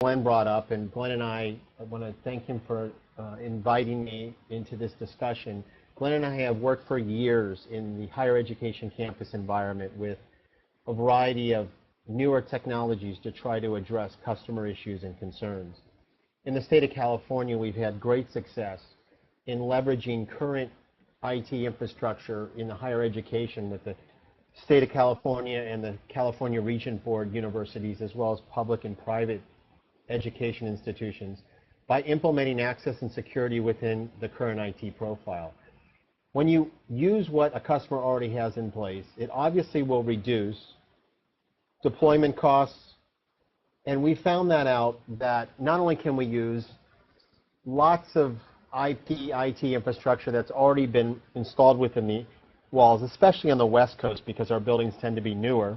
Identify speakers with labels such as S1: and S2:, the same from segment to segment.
S1: Glenn brought up, and Glenn and I want to thank him for inviting me into this discussion. Glenn and I have worked for years in the higher education campus environment with a variety of newer technologies to try to address customer issues and concerns. In the state of California, we've had great success in leveraging current IT infrastructure in the higher education with the state of California and the California Region Board universities, as well as public and private education institutions, by implementing access and security within the current IT profile. When you use what a customer already has in place, it obviously will reduce deployment costs, and we found that out that not only can we use lots of IT infrastructure that's already been installed within the walls, especially on the West Coast because our buildings tend to be newer,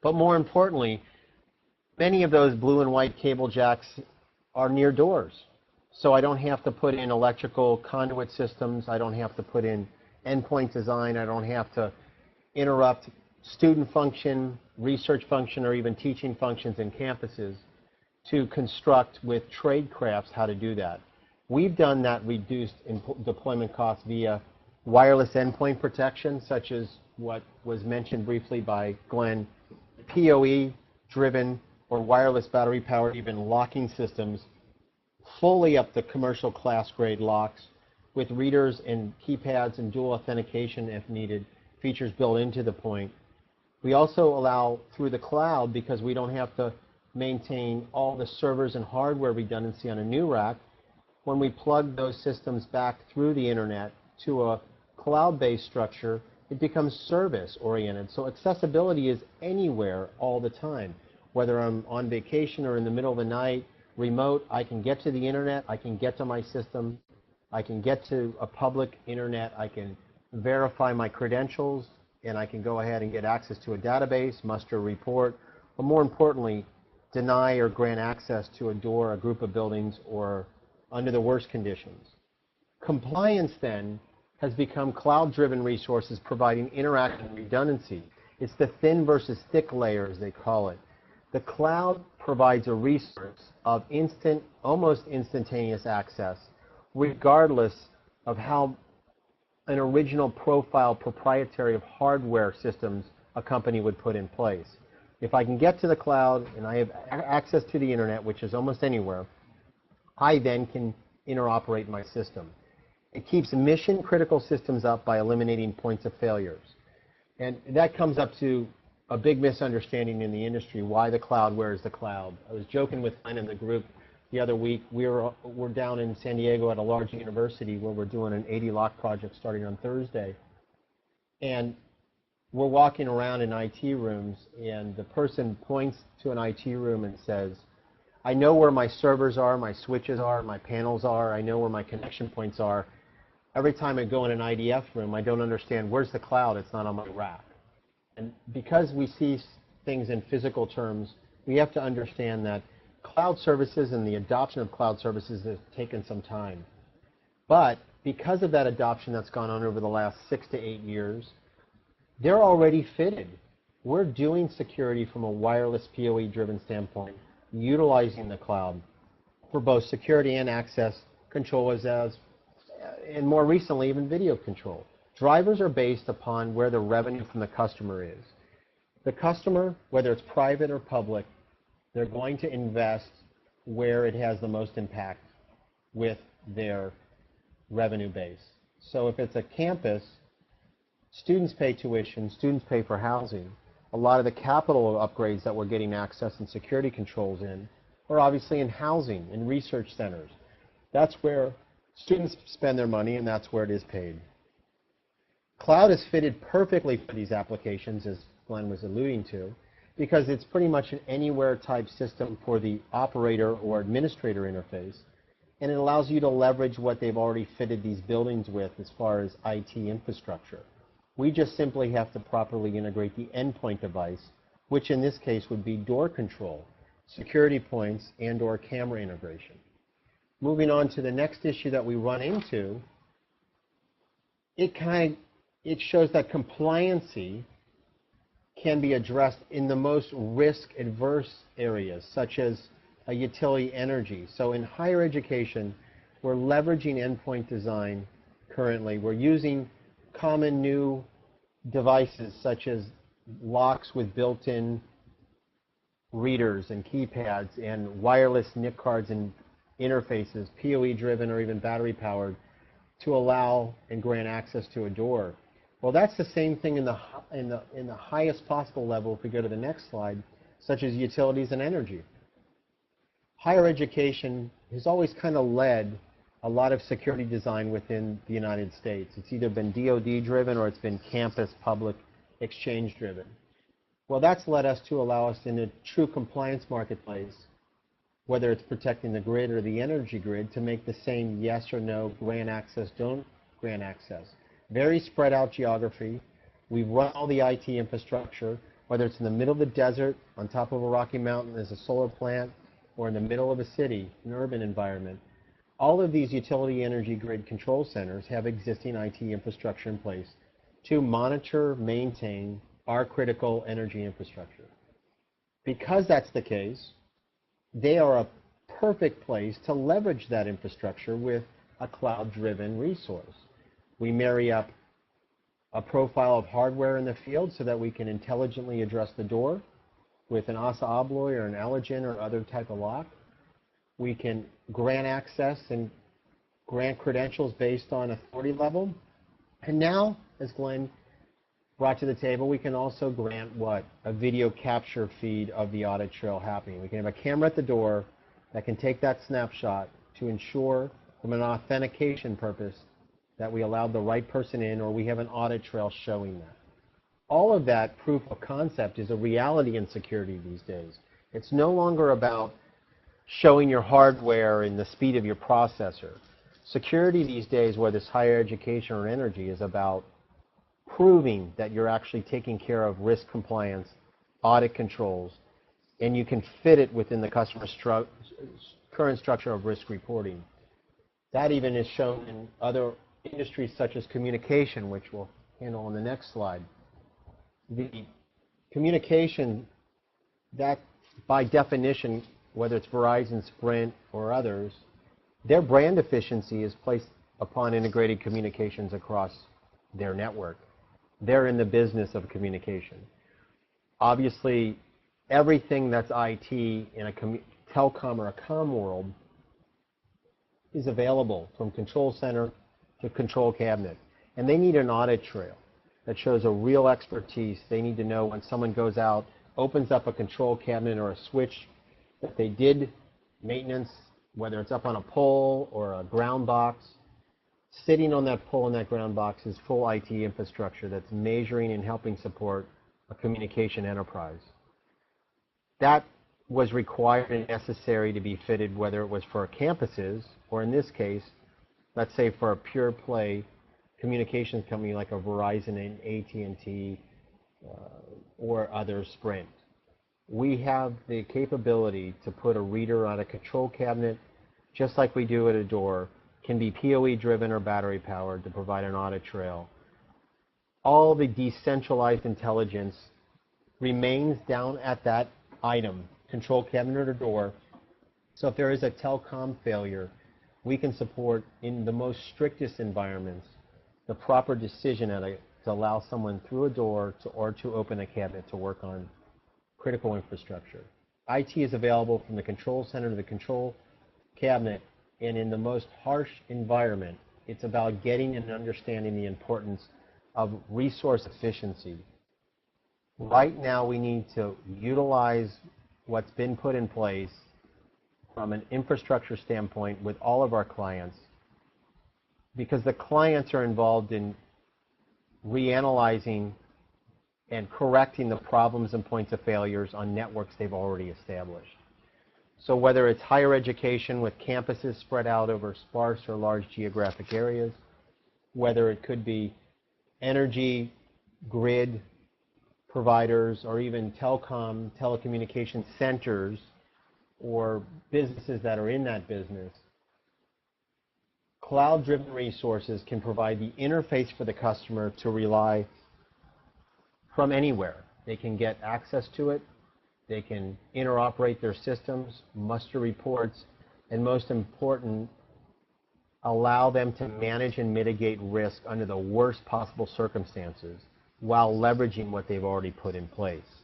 S1: but more importantly, many of those blue and white cable jacks are near doors. So I don't have to put in electrical conduit systems. I don't have to put in endpoint design. I don't have to interrupt student function, research function, or even teaching functions in campuses to construct with trade crafts how to do that. We've done that reduced deployment costs via wireless endpoint protection, such as what was mentioned briefly by Glenn, PoE-driven or wireless battery-powered even locking systems, fully up to commercial class-grade locks with readers and keypads and dual authentication if needed, features built into the point. We also allow through the cloud, because we don't have to maintain all the servers and hardware redundancy on a new rack, when we plug those systems back through the internet to a cloud-based structure, it becomes service-oriented. So accessibility is anywhere all the time. Whether I'm on vacation or in the middle of the night, remote, I can get to the internet, I can get to my system, I can get to a public internet, I can verify my credentials, and I can go ahead and get access to a database, muster a report, but more importantly, deny or grant access to a door, a group of buildings, or under the worst conditions. Compliance then has become cloud-driven resources providing interactive redundancy. It's the thin versus thick layers, they call it. The cloud provides a resource of instant, almost instantaneous access, regardless of how an original profile proprietary of hardware systems a company would put in place. If I can get to the cloud and I have access to the internet, which is almost anywhere, I then can interoperate my system. It keeps mission-critical systems up by eliminating points of failures. And that comes up to a big misunderstanding in the industry, why the cloud, where is the cloud? I was joking with Glenn in the group the other week. We're down in San Diego at a large university where we're doing an 80 lock project starting on Thursday. And we're walking around in IT rooms, and the person points to an IT room and says, I know where my servers are, my switches are, my panels are, I know where my connection points are. Every time I go in an IDF room, I don't understand, where's the cloud? It's not on my rack. And because we see things in physical terms, we have to understand that cloud services and the adoption of cloud services has taken some time. But because of that adoption that's gone on over the last 6 to 8 years, they're already fitted. We're doing security from a wireless PoE-driven standpoint, utilizing the cloud for both security and access control, and more recently, even video control. Drivers are based upon where the revenue from the customer is. The customer, whether it's private or public, they're going to invest where it has the most impact with their revenue base. So if it's a campus, students pay tuition, students pay for housing. A lot of the capital upgrades that we're getting access and security controls in are obviously in housing, in research centers. That's where students spend their money, and that's where it is paid. Cloud is fitted perfectly for these applications, as Glenn was alluding to, because it's pretty much an anywhere type system for the operator or administrator interface, and it allows you to leverage what they've already fitted these buildings with as far as IT infrastructure. We just simply have to properly integrate the endpoint device, which in this case would be door control, security points, and/or camera integration. Moving on to the next issue that we run into, it shows that compliancy can be addressed in the most risk-adverse areas, such as a utility energy. So in higher education, we're leveraging endpoint design currently. We're using common new devices such as locks with built-in readers and keypads and wireless NIC cards and interfaces, PoE driven or even battery powered, to allow and grant access to a door. Well, that's the same thing in the highest possible level if we go to the next slide, such as utilities and energy. Higher education has always kind of led a lot of security design within the United States. It's either been DoD driven or it's been campus public exchange driven. Well, that's led us to allow us in a true compliance marketplace, whether it's protecting the grid or the energy grid, to make the same yes or no, grant access, don't grant access. Very spread out geography. We've run all the IT infrastructure, whether it's in the middle of the desert, on top of a rocky mountain as a solar plant, or in the middle of a city, an urban environment. All of these utility energy grid control centers have existing IT infrastructure in place to monitor, maintain our critical energy infrastructure. Because that's the case, they are a perfect place to leverage that infrastructure with a cloud-driven resource. We marry up a profile of hardware in the field so that we can intelligently address the door with an ASA Abloy or an Allergen or other type of lock. We can grant access and grant credentials based on authority level. And now, as Glenn brought to the table, we can also grant what? A video capture feed of the audit trail happening. We can have a camera at the door that can take that snapshot to ensure, from an authentication purpose, that we allowed the right person in, or we have an audit trail showing that. All of that proof of concept is a reality in security these days. It's no longer about showing your hardware and the speed of your processor. Security these days, whether it's higher education or energy, is about proving that you're actually taking care of risk compliance, audit controls, and you can fit it within the customer's current structure of risk reporting. That even is shown in other industries such as communication, which we'll handle on the next slide. The communication, that by definition, whether it's Verizon, Sprint, or others, their brand efficiency is placed upon integrated communications across their network. They're in the business of communication. Obviously, everything that's IT in a telecom or a comm world is available, from control center to control cabinet. And they need an audit trail that shows a real expertise. They need to know when someone goes out, opens up a control cabinet or a switch, that they did maintenance, whether it's up on a pole or a ground box. Sitting on that pole and that ground box is full IT infrastructure that's measuring and helping support a communication enterprise. That was required and necessary to be fitted, whether it was for campuses or, in this case, let's say for a pure play communications company like a Verizon and AT&T or other, Sprint. We have the capability to put a reader on a control cabinet, just like we do at a door. Can be PoE driven or battery powered to provide an audit trail. All the decentralized intelligence remains down at that item, control cabinet or door. So if there is a telecom failure, we can support, in the most strictest environments, the proper decision to allow someone through a door or to open a cabinet to work on critical infrastructure. IT is available from the control center to the control cabinet. And in the most harsh environment, it's about getting and understanding the importance of resource efficiency. Right now, we need to utilize what's been put in place from an infrastructure standpoint with all of our clients, because the clients are involved in reanalyzing and correcting the problems and points of failures on networks they've already established. So whether it's higher education with campuses spread out over sparse or large geographic areas, whether it could be energy, grid providers, or even telecom, telecommunication centers, or businesses that are in that business, cloud-driven resources can provide the interface for the customer to rely from anywhere. They can get access to it They can interoperate their systems, muster reports, and most important, allow them to manage and mitigate risk under the worst possible circumstances while leveraging what they've already put in place.